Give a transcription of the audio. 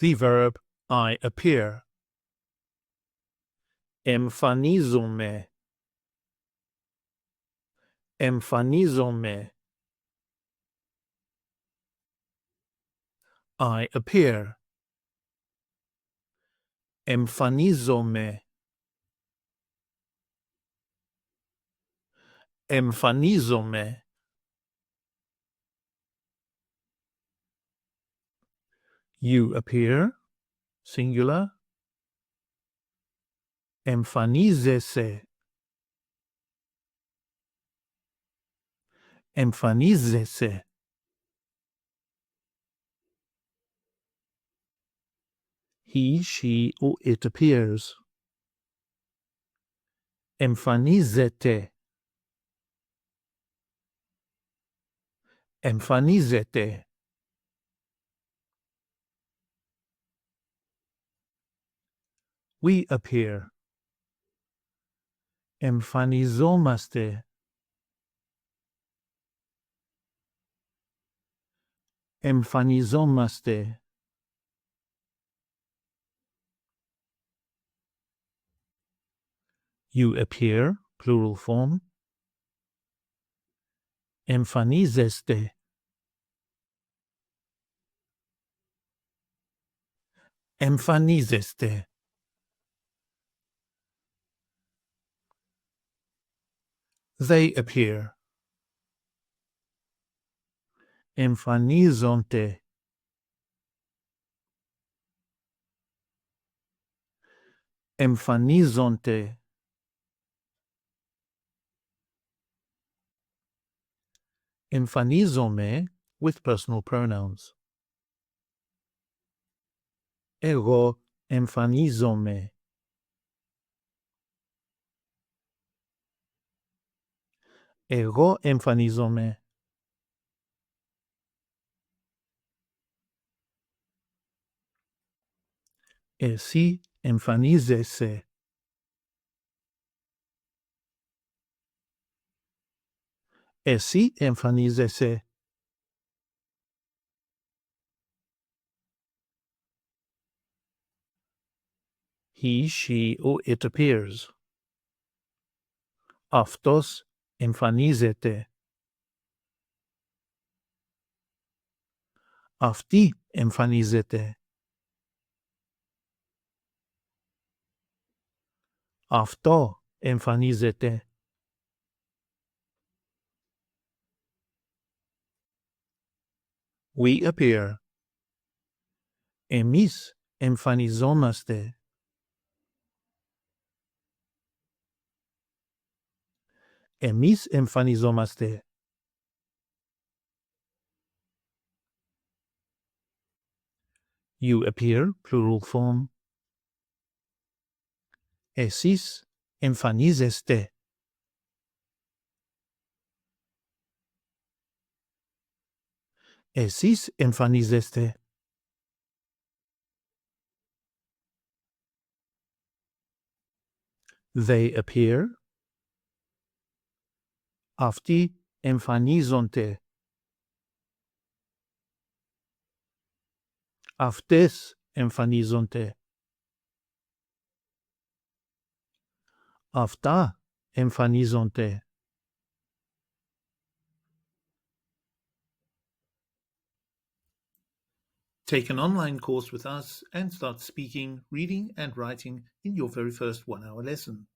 The verb I appear. Εμφανίζομαι. Εμφανίζομαι. I appear. Εμφανίζομαι. Εμφανίζομαι. You appear, singular. Εμφανίζεσαι. Εμφανίζεσαι. He, she, or it appears. Εμφανίζεται. Εμφανίζεται. We appear. Εμφανιζόμαστε. Εμφανιζόμαστε. You appear, plural form. Εμφανίζεστε. Εμφανίζεστε. They appear. Εμφανίζονται. Εμφανίζονται. Εμφανίζομαι with personal pronouns. Εγώ εμφανίζομαι. Εγώ εμφανίζομαι. Εσύ εμφανίζεσαι. Εσύ εμφανίζεσαι. He, she, or it appears. Αυτός εμφανίζεται. Αυτή εμφανίζεται. Αυτό εμφανίζεται. We appear. Εμείς εμφανιζόμαστε. Εμείς εμφανιζόμαστε. You appear, plural form. Εσείς εμφανίζεστε. Εσείς εμφανίζεστε. They appear. Αυτοί εμφανίζονται. Αυτές εμφανίζονται. Αυτά εμφανίζονται. Take an online course with us and start speaking, reading and writing in your very first 1-hour lesson.